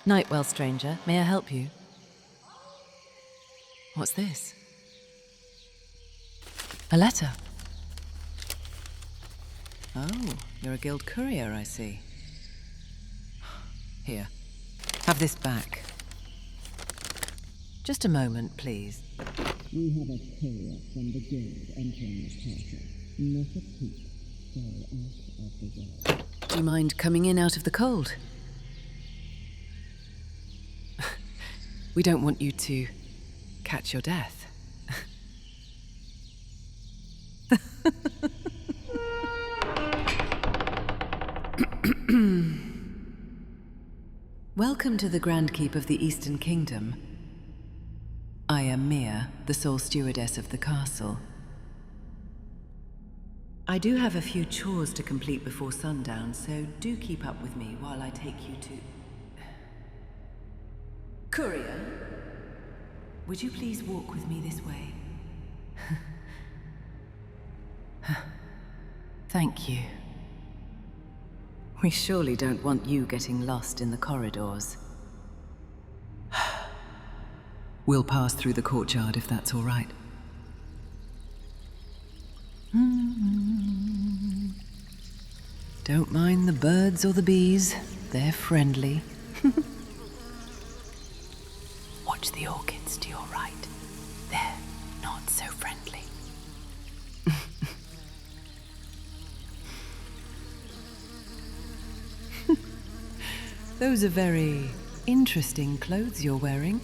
Nightwell, stranger. May I help you? What's this? A letter. Oh, you're a guild courier, I see. Here, have this back. Just a moment, please. We have a courier from the guild entering this castle. Not a peep. So out of the way. Do you mind coming in out of the cold? We don't want you to catch your death. Welcome to the Grand Keep of the Eastern Kingdom. I am Mia, the sole stewardess of the castle. I do have a few chores to complete before sundown, so do keep up with me while I take you to... Courier, would you please walk with me this way? Thank you. We surely don't want you getting lost in the corridors. We'll pass through the courtyard if that's all right. Don't mind the birds or the bees. They're friendly. Watch the orchids to your right. They're not so friendly. Those are very interesting clothes you're wearing.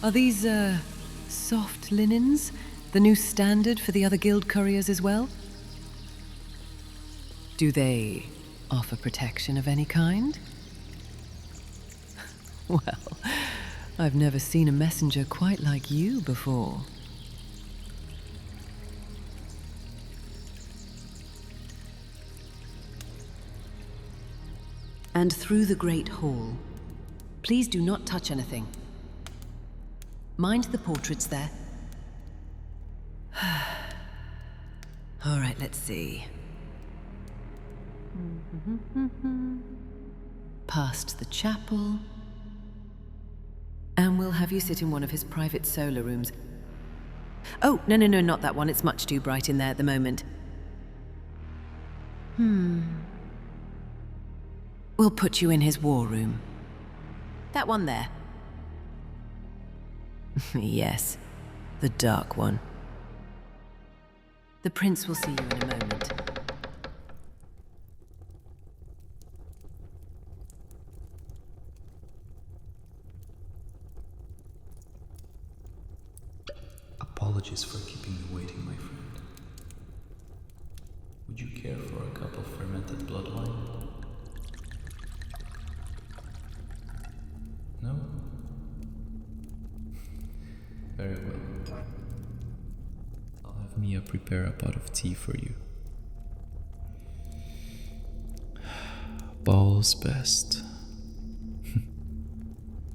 Are these, soft linens? The new standard for the other guild couriers as well? Do they offer protection of any kind? Well, I've never seen a messenger quite like you before. And through the Great Hall. Please do not touch anything. Mind the portraits there. All right, let's see. Past the chapel. And we'll have you sit in one of his private solar rooms. Oh, no, not that one. It's much too bright in there at the moment. We'll put you in his war room. That one there. Yes, the dark one. The prince will see you in a moment. Apologies for keeping you waiting, my friend. Would you care for a cup of fermented blood wine? No? Very well. I'll have Mia prepare a pot of tea for you. Ball's best.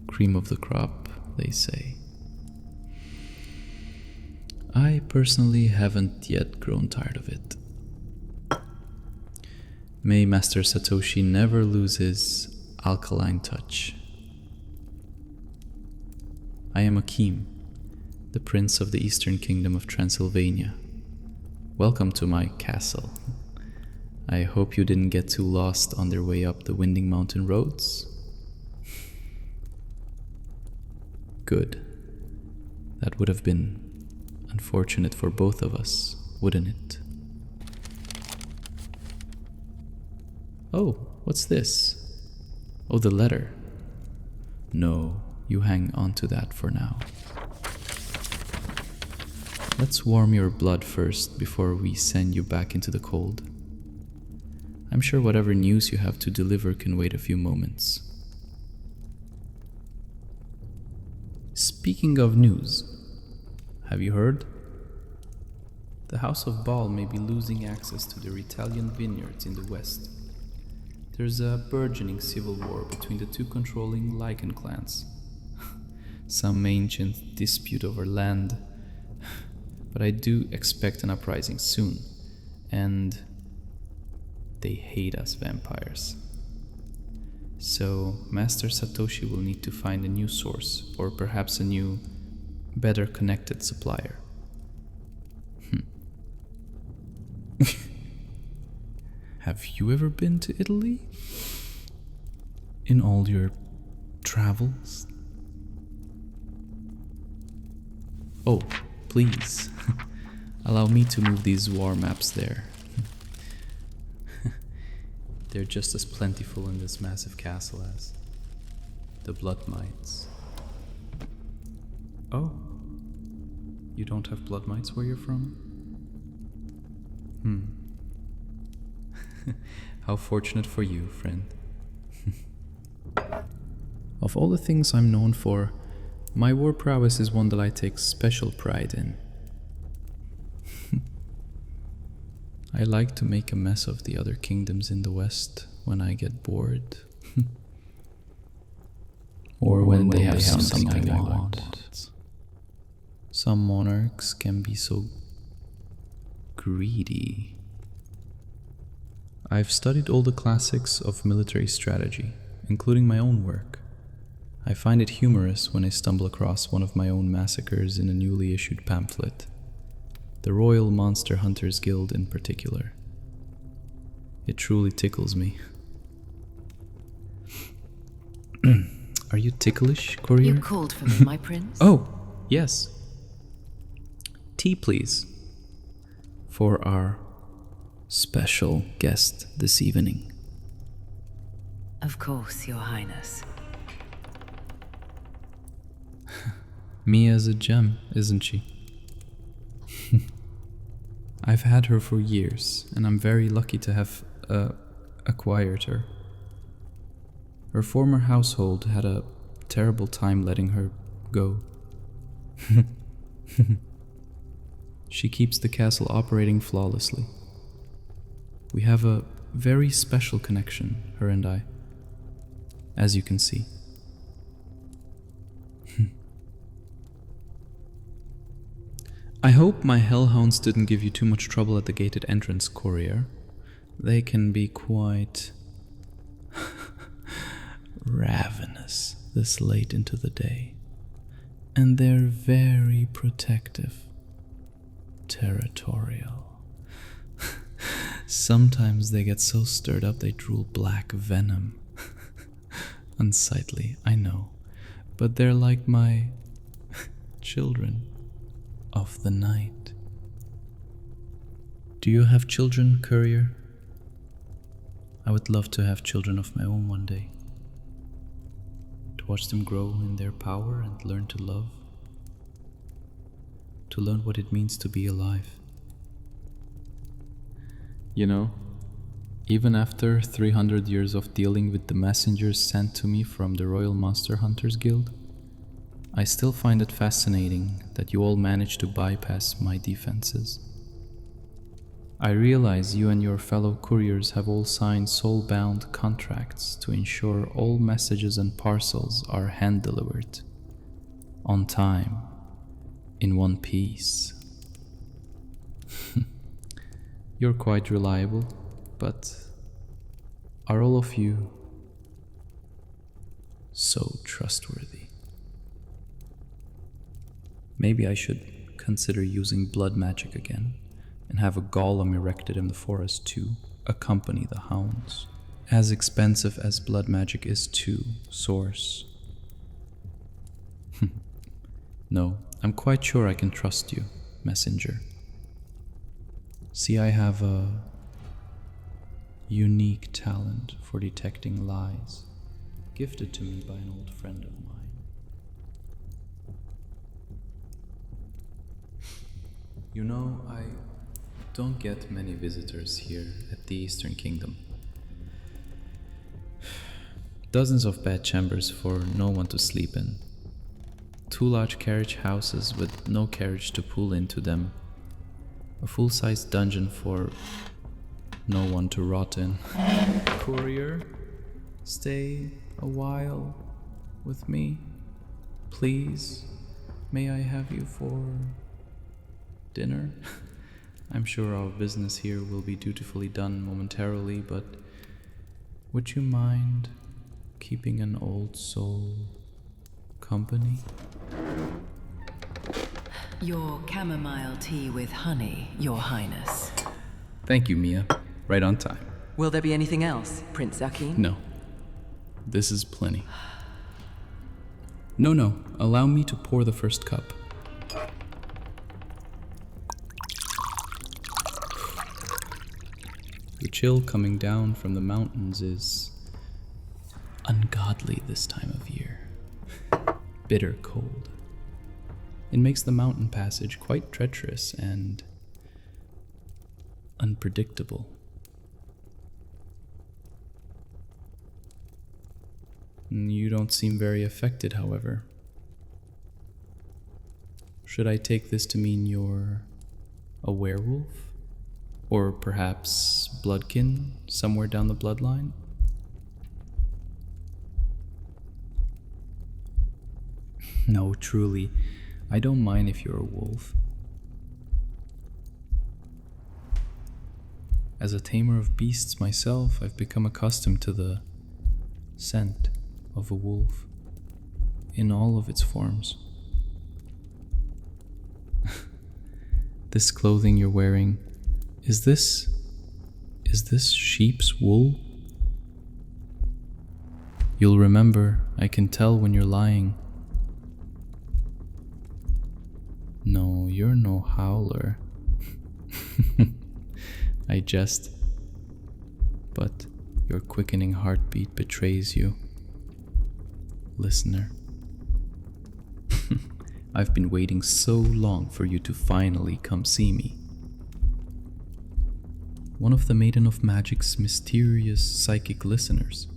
Cream of the crop, they say. I personally haven't yet grown tired of it. May Master Satoshi never lose his alkaline touch. I am Akim, the Prince of the Eastern Kingdom of Transylvania. Welcome to my castle. I hope you didn't get too lost on their way up the winding mountain roads. Good. That would have been unfortunate for both of us, wouldn't it? Oh, what's this? Oh, the letter. No, you hang on to that for now. Let's warm your blood first before we send you back into the cold. I'm sure whatever news you have to deliver can wait a few moments. Speaking of news, have you heard? The House of Baal may be losing access to the Retelling vineyards in the west. There's a burgeoning civil war between the two controlling Lycan clans. Some ancient dispute over land, but I do expect an uprising soon, and they hate us vampires. So Master Satoshi will need to find a new source, or perhaps a new, better connected supplier. Have you ever been to Italy? In all your travels? Oh, please. Allow me to move these war maps there. They're just as plentiful in this massive castle as the blood mites. Oh, you don't have blood mites where you're from? How fortunate for you, friend. Of all the things I'm known for, my war prowess is one that I take special pride in. I like to make a mess of the other kingdoms in the West when I get bored. Or when they have something I want. Some monarchs can be so greedy. I've studied all the classics of military strategy, including my own work. I find it humorous when I stumble across one of my own massacres in a newly issued pamphlet. The Royal Monster Hunters Guild in particular. It truly tickles me. Are you ticklish, courier? You called for me, my prince? Oh, yes. Tea, please. For our special guest this evening. Of course, your highness. Mia's a gem, isn't she? I've had her for years, and I'm very lucky to have acquired her. Her former household had a terrible time letting her go. She keeps the castle operating flawlessly. We have a very special connection, her and I, as you can see. I hope my hellhounds didn't give you too much trouble at the gated entrance, courier. They can be quite ravenous this late into the day. And they're very protective, territorial. Sometimes they get so stirred up they drool black venom. Unsightly, I know, but they're like my children of the night. Do you have children, courier? I would love to have children of my own one day. To watch them grow in their power and learn to love. To learn what it means to be alive. You know, even after 300 years of dealing with the messengers sent to me from the Royal Monster Hunters Guild, I still find it fascinating that you all managed to bypass my defenses. I realize you and your fellow couriers have all signed soul-bound contracts to ensure all messages and parcels are hand-delivered, on time, in one piece. You're quite reliable, but are all of you so trustworthy? Maybe I should consider using blood magic again and have a golem erected in the forest to accompany the hounds. As expensive as blood magic is to source. No, I'm quite sure I can trust you, messenger. See, I have a unique talent for detecting lies, gifted to me by an old friend of mine. You know, I don't get many visitors here at the Eastern Kingdom. Dozens of bed chambers for no one to sleep in. 2 large carriage houses with no carriage to pull into them. A full-sized dungeon for no one to rot in. Courier, stay a while with me, please. May I have you for dinner? I'm sure our business here will be dutifully done momentarily, but would you mind keeping an old soul company? Your chamomile tea with honey, Your Highness. Thank you, Mia. Right on time. Will there be anything else, Prince Akeem? No. This is plenty. No. Allow me to pour the first cup. The chill coming down from the mountains is ungodly this time of year. Bitter cold. It makes the mountain passage quite treacherous and unpredictable. You don't seem very affected, however. Should I take this to mean you're a werewolf? Or perhaps bloodkin, somewhere down the bloodline? No, truly, I don't mind if you're a wolf. As a tamer of beasts myself, I've become accustomed to the scent of a wolf in all of its forms. This clothing you're wearing, is this sheep's wool? You'll remember, I can tell when you're lying. No, you're no howler. I jest, but your quickening heartbeat betrays you. Listener, I've been waiting so long for you to finally come see me. One of the Maiden of Magic's mysterious psychic listeners.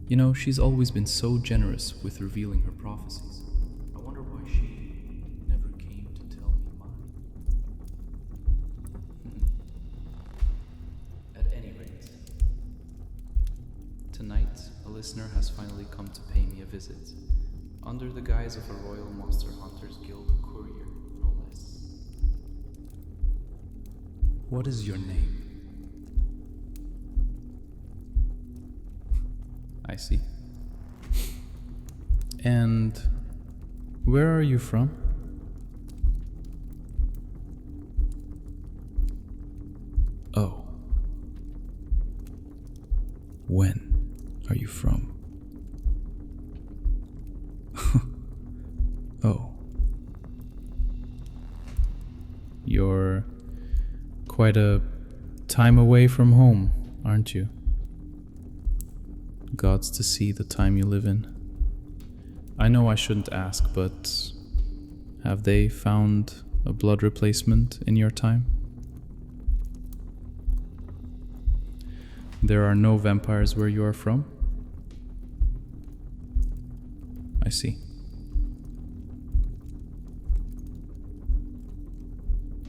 You know, she's always been so generous with revealing her prophecies. I wonder why she never came to tell me mine. At any rate, tonight a listener has finally come to pay me a visit, under the guise of a Royal Monster Hunters Guild courier, no less. What is your name? I see. And where are you from? Oh. When are you from? Oh. You're quite a time away from home, aren't you? Gods to see the time you live in. I know I shouldn't ask, but have they found a blood replacement in your time? There are no vampires where you are from? I see.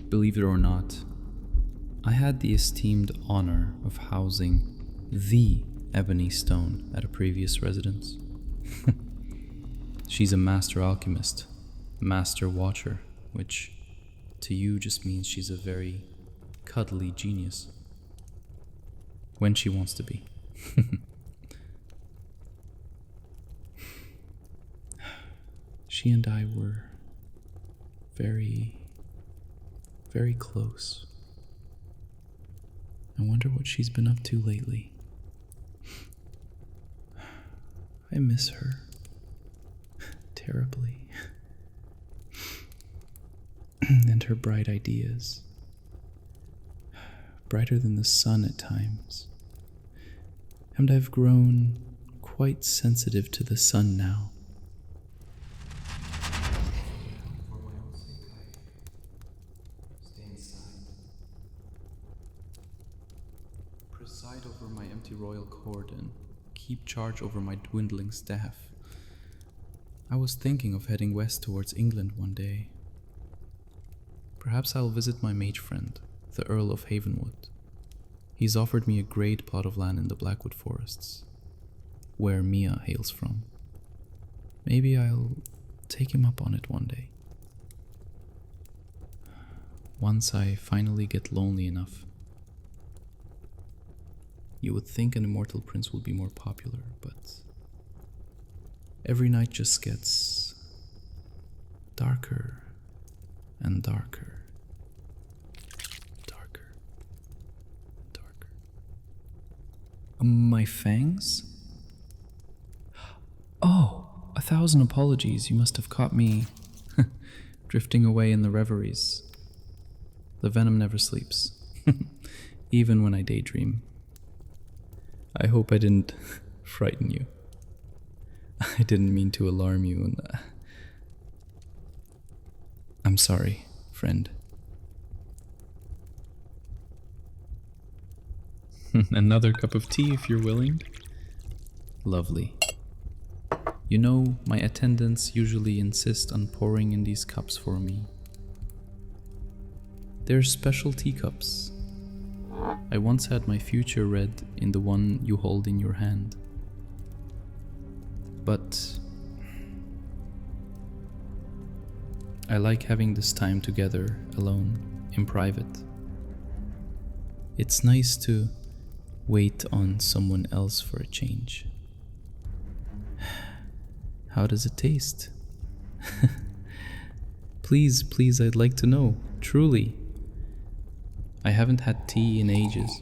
Believe it or not, I had the esteemed honor of housing the Ebony Stone at a previous residence. She's a master alchemist, master watcher, which to you just means she's a very cuddly genius. When she wants to be. She and I were very, very close. I wonder what she's been up to lately. I miss her terribly. And her bright ideas. Brighter than the sun at times. And I've grown quite sensitive to the sun now. Preside over my empty royal court and keep charge over my dwindling staff. I was thinking of heading west towards England one day. Perhaps I'll visit my mage friend, the Earl of Havenwood. He's offered me a great plot of land in the Blackwood forests, where Mia hails from. Maybe I'll take him up on it one day. Once I finally get lonely enough. You would think an immortal prince would be more popular, but every night just gets darker and darker. Darker. Darker. My fangs? Oh, 1,000 apologies. You must have caught me drifting away in the reveries. The venom never sleeps, even when I daydream. I hope I didn't frighten you. I didn't mean to alarm you, and I'm sorry, friend. Another cup of tea if you're willing. Lovely. You know, my attendants usually insist on pouring in these cups for me. They're special teacups. I once had my future read in the one you hold in your hand. But I like having this time together, alone, in private. It's nice to wait on someone else for a change. How does it taste? Please, please, I'd like to know, truly. I haven't had tea in ages.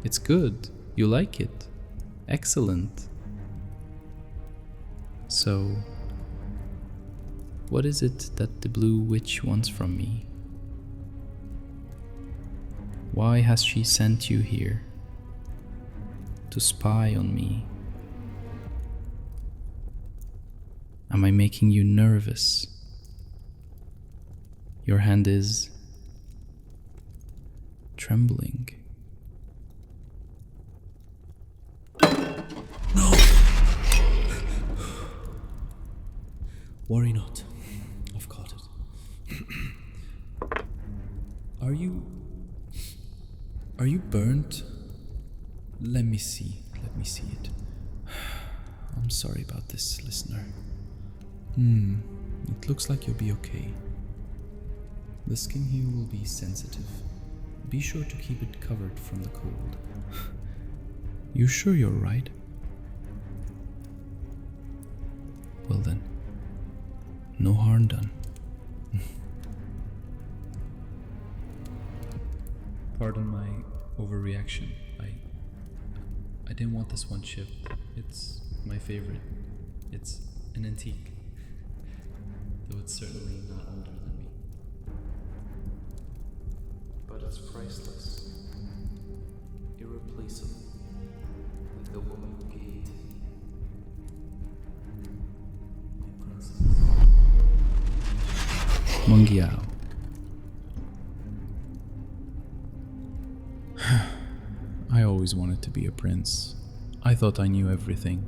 It's good. You like it. Excellent. So, what is it that the Blue Witch wants from me? Why has she sent you here? To spy on me? Am I making you nervous? Your hand is trembling. No! Worry not. I've caught it. Are you burnt? Let me see it. I'm sorry about this, listener. It looks like you'll be okay. The skin here will be sensitive. Be sure to keep it covered from the cold. You sure you're right? Well then, no harm done. Pardon my overreaction. I didn't want this one shipped. It's my favorite. It's an antique. Though it's certainly not older than me. But it's priceless. Irreplaceable. Like the woman who gave it to me. My princess. Mungiao. I always wanted to be a prince. I thought I knew everything.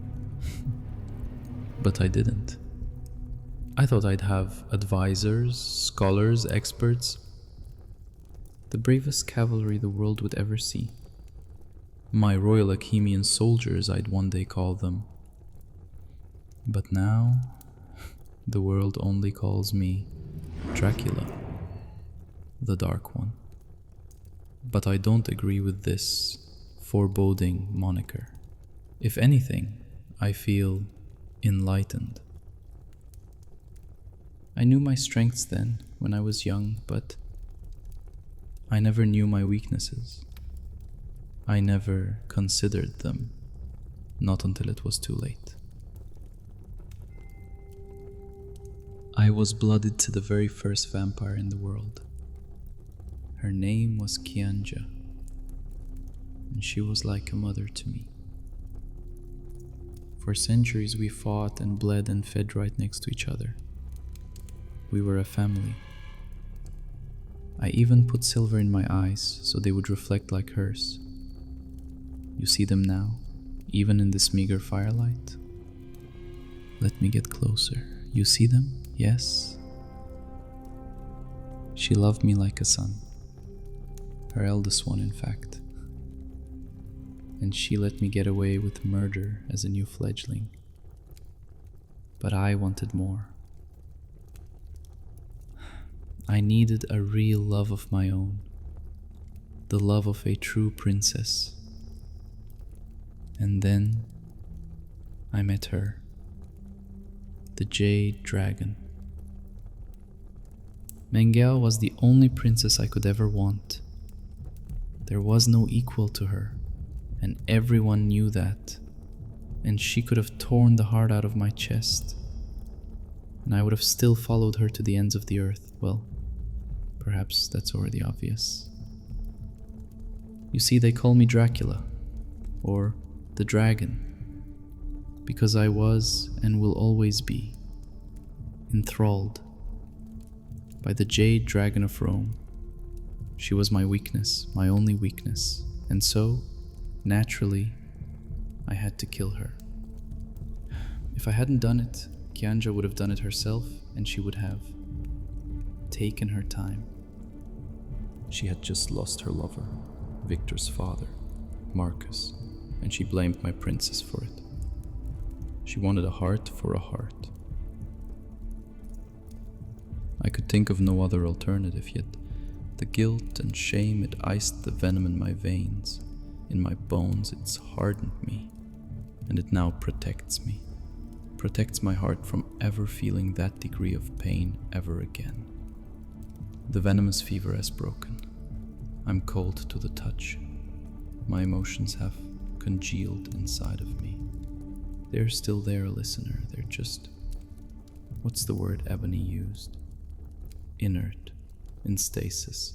But I didn't. I thought I'd have advisors, scholars, experts. The bravest cavalry the world would ever see. My Royal Achemian soldiers, I'd one day call them. But now, the world only calls me Dracula, the Dark One. But I don't agree with this foreboding moniker. If anything, I feel enlightened. I knew my strengths then, when I was young, but I never knew my weaknesses. I never considered them, not until it was too late. I was blooded to the very first vampire in the world. Her name was Kianja, and she was like a mother to me. For centuries we fought and bled and fed right next to each other. We were a family. I even put silver in my eyes so they would reflect like hers. You see them now, even in this meager firelight? Let me get closer. You see them? Yes? She loved me like a son. Her eldest one, in fact. And she let me get away with murder as a new fledgling. But I wanted more. I needed a real love of my own. the love of a true princess. And then I met her, the Jade Dragon. Mengiao was the only princess I could ever want. There was no equal to her, and everyone knew that. And she could have torn the heart out of my chest, and I would have still followed her to the ends of the earth. Well, perhaps that's already obvious. You see, they call me Dracula, or the Dragon, because I was and will always be enthralled by the Jade Dragon of Rome. She was my weakness, my only weakness, and so, naturally, I had to kill her. If I hadn't done it, Kianja would have done it herself, and she would have taken her time. She had just lost her lover, Victor's father, Marcus, and she blamed my princess for it. She wanted a heart for a heart. I could think of no other alternative, yet the guilt and shame, it iced the venom in my veins. In my bones, it's hardened me, and it now protects me. Protects my heart from ever feeling that degree of pain ever again. The venomous fever has broken. I'm cold to the touch. My emotions have congealed inside of me. They're still there, listener. They're just... what's the word Ebony used? Inert, in stasis.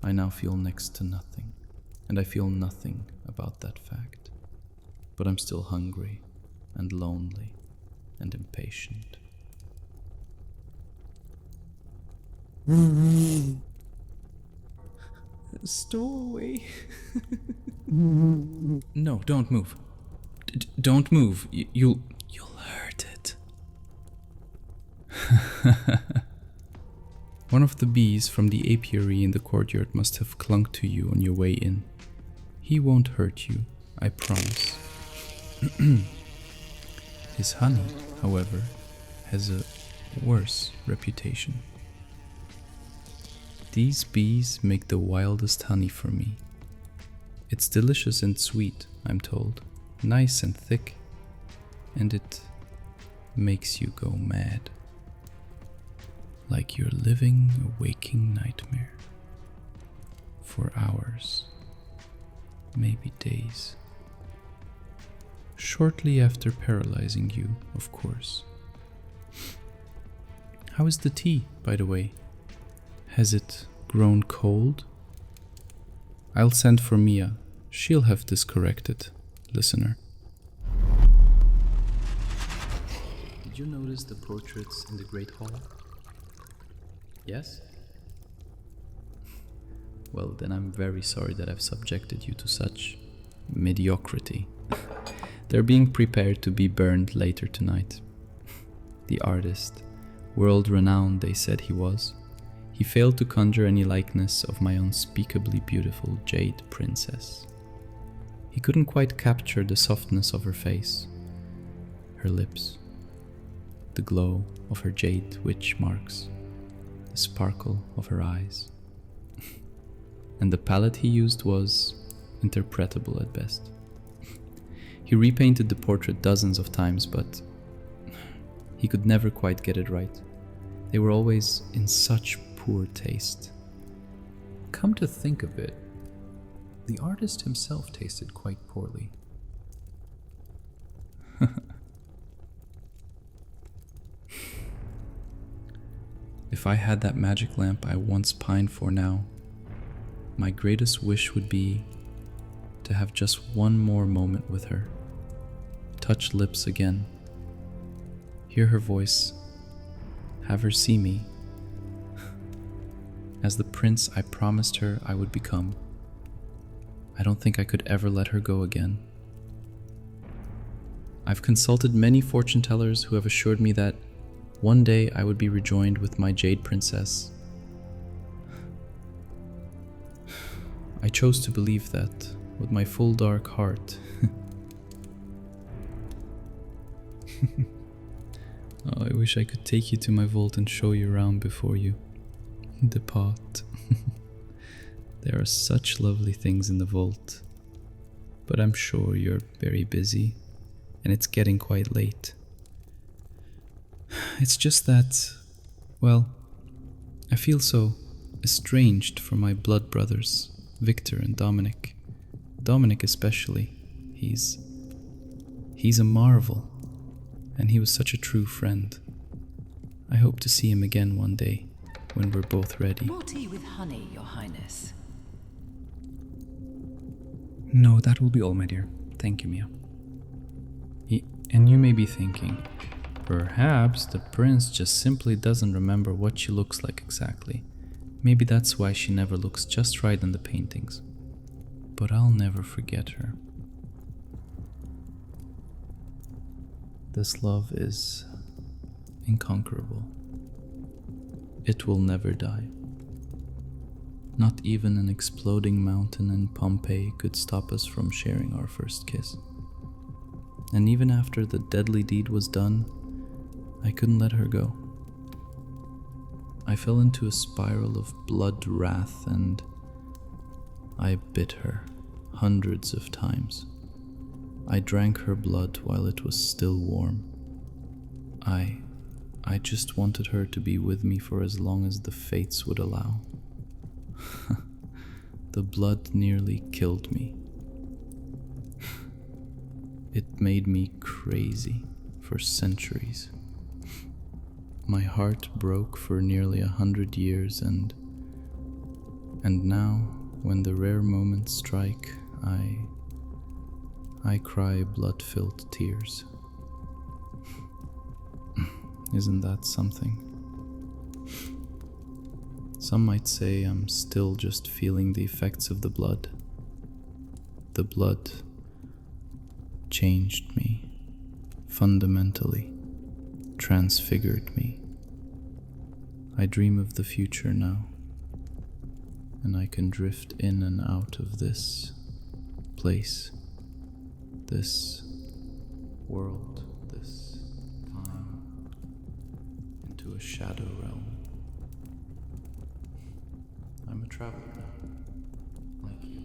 I now feel next to nothing, and I feel nothing about that fact. But I'm still hungry, and lonely, and impatient. Stow away. No, don't move. Don't move. You'll hurt it. One of the bees from the apiary in the courtyard must have clung to you on your way in. He won't hurt you, I promise. His honey, however, has a worse reputation. These bees make the wildest honey for me. It's delicious and sweet, I'm told, nice and thick, and it makes you go mad. Like you're living a waking nightmare. For hours, maybe days. Shortly after paralyzing you, of course. How is the tea, by the way? Has it grown cold? I'll send for Mia. She'll have this corrected, listener. Did you notice the portraits in the Great Hall? Yes? Well, then I'm very sorry that I've subjected you to such mediocrity. They're being prepared to be burned later tonight. The artist, world-renowned they said he was, he failed to conjure any likeness of my unspeakably beautiful Jade Princess. He couldn't quite capture the softness of her face, her lips, the glow of her jade witch marks, the sparkle of her eyes. And the palette he used was interpretable at best. He repainted the portrait dozens of times, but he could never quite get it right. They were always in such poor taste. Come to think of it, the artist himself tasted quite poorly. If I had that magic lamp I once pined for now, my greatest wish would be to have just one more moment with her. Touch lips again. Hear her voice. Have her see me. As the prince I promised her I would become. I don't think I could ever let her go again. I've consulted many fortune tellers who have assured me that one day I would be rejoined with my Jade Princess. I chose to believe that with my full dark heart. Oh, I wish I could take you to my vault and show you around before you depart. There are such lovely things in the vault, but I'm sure you're very busy, and it's getting quite late. It's just that, well, I feel so estranged from my blood brothers, Victor and Dominic. Dominic especially. He's a marvel, and he was such a true friend. I hope to see him again one day, when we're both ready. More tea with honey, Your Highness. No, that will be all, my dear. Thank you, Mia. And you may be thinking, perhaps the prince just simply doesn't remember what she looks like exactly. Maybe that's why she never looks just right in the paintings. But I'll never forget her. This love is inconquerable. It will never die. Not even an exploding mountain in Pompeii could stop us from sharing our first kiss. And even after the deadly deed was done, I couldn't let her go. I fell into a spiral of blood wrath, and I bit her hundreds of times. I drank her blood while it was still warm. I just wanted her to be with me for as long as the fates would allow. The blood nearly killed me. It made me crazy for centuries. My heart broke for nearly 100 years, and now, when the rare moments strike, I cry blood-filled tears. Isn't that something? Some might say I'm still just feeling the effects of the blood. The blood changed me, fundamentally, transfigured me. I dream of the future now, and I can drift in and out of this place, this world, this time, into a shadow realm. I'm a traveler now, like you,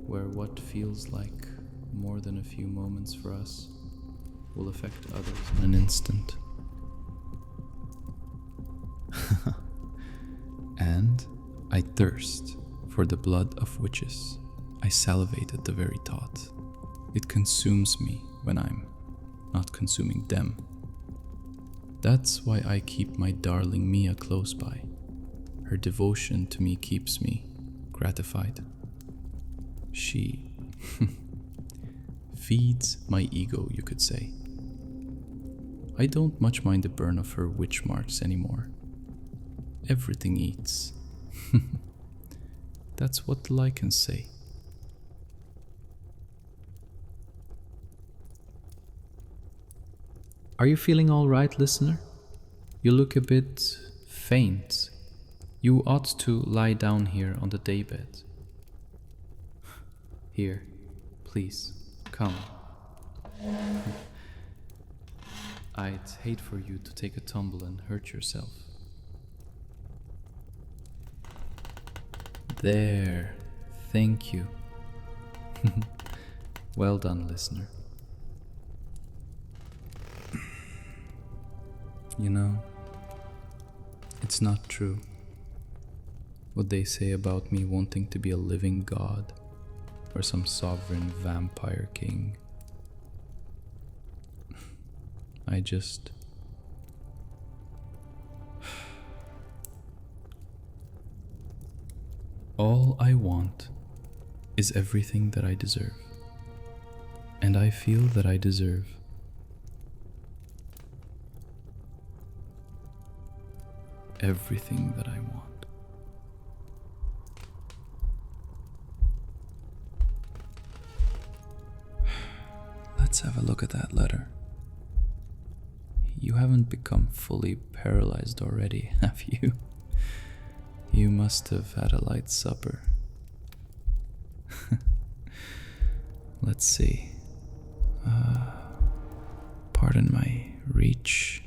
where what feels like more than a few moments for us will affect others in an instant. And I thirst for the blood of witches. I salivate at the very thought. It consumes me when I'm not consuming them. That's why I keep my darling Mia close by. Her devotion to me keeps me gratified. She feeds my ego, you could say. I don't much mind the burn of her witch marks anymore. Everything eats. That's what the lichens say. Are you feeling all right, listener? You look a bit faint. You ought to lie down here on the daybed. Here, please, come. I'd hate for you to take a tumble and hurt yourself. There, thank you. Well done, listener. You know, it's not true what they say about me wanting to be a living god or some sovereign vampire king. All I want is everything that I deserve, and I feel that I deserve everything that I want. Let's have a look at that letter. You haven't become fully paralyzed already, have you? You must have had a light supper. Let's see. Pardon my reach.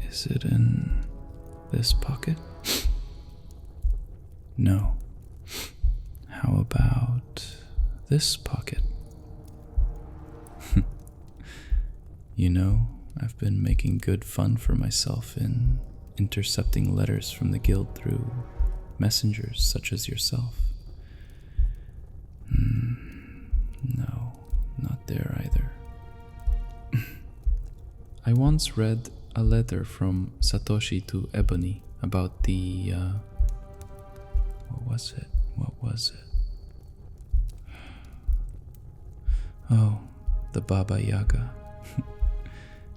Is it in this pocket? No. How about this pocket? You know, I've been making good fun for myself in intercepting letters from the guild through messengers such as yourself. No, not there either. I once read a letter from Satoshi to Ebony about the, what was it? Oh, the Baba Yaga.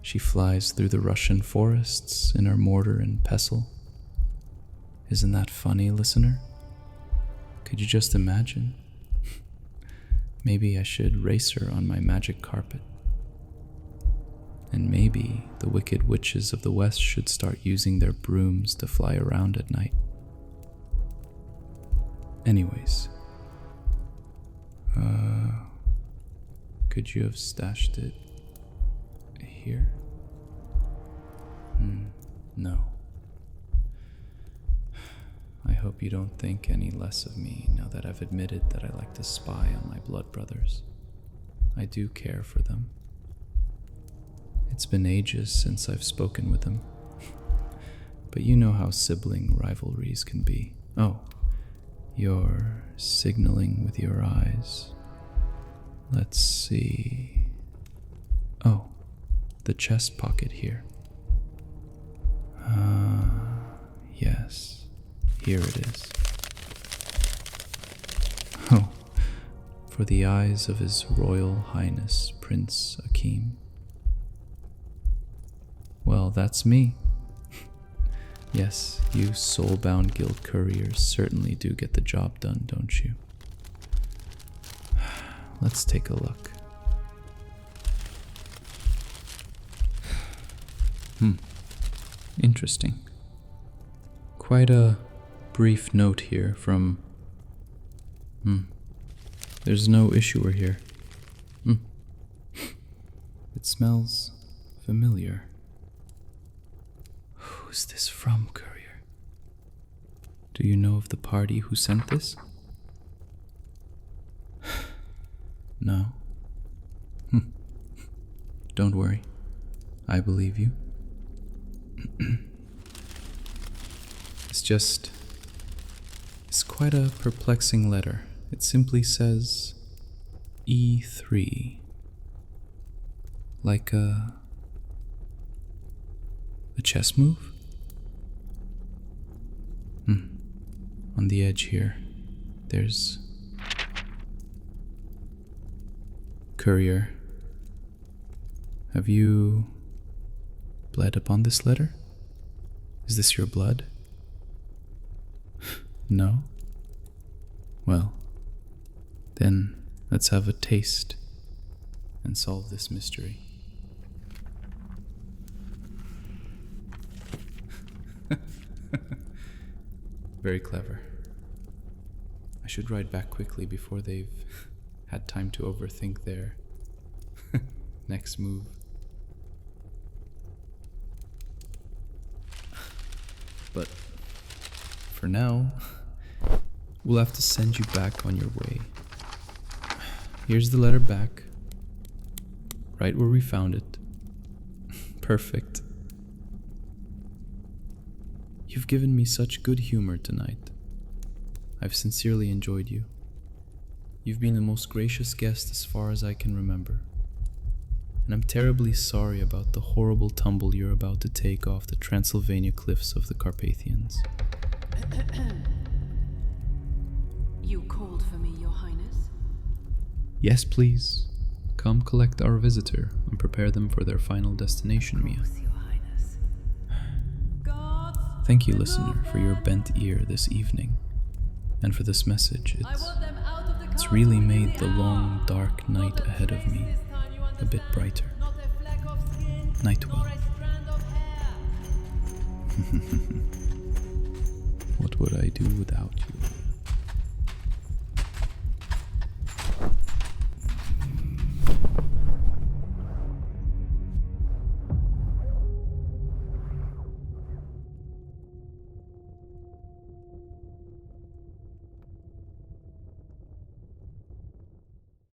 She flies through the Russian forests in her mortar and pestle. Isn't that funny, listener? Could you just imagine? Maybe I should race her on my magic carpet. And maybe the wicked witches of the West should start using their brooms to fly around at night. Anyways, could you have stashed it here? No. I hope you don't think any less of me now that I've admitted that I like to spy on my blood brothers. I do care for them. It's been ages since I've spoken with them. But you know how sibling rivalries can be. Oh, you're signaling with your eyes. Let's see. Oh, the chest pocket here. Yes, here it is. Oh, for the eyes of His Royal Highness Prince Akeem. Well, that's me. Yes, you soul-bound guild couriers certainly do get the job done, don't you? Let's take a look. Interesting. Quite a brief note here from... There's no issuer here. It smells familiar. Who's this from, courier? Do you know of the party who sent this? No. Don't worry. I believe you. It's quite a perplexing letter. It simply says E3. Like a chess move? On the edge here, there's Courier. Have you bled upon this letter? Is this your blood? No? Well, then let's have a taste and solve this mystery. Very clever. I should write back quickly before they've had time to overthink their next move. But for now, we'll have to send you back on your way. Here's the letter back, right where we found it. Perfect. You've given me such good humor tonight. I've sincerely enjoyed you. You've been the most gracious guest as far as I can remember. And I'm terribly sorry about the horrible tumble you're about to take off the Transylvania cliffs of the Carpathians. You called for me, Your Highness? Yes, please. Come collect our visitor and prepare them for their final destination, Mia. Your Highness. Thank you, listener, for your bent ear this evening. And for this message, it's really made the long, dark night ahead of me a bit brighter. Night well. What would I do without you?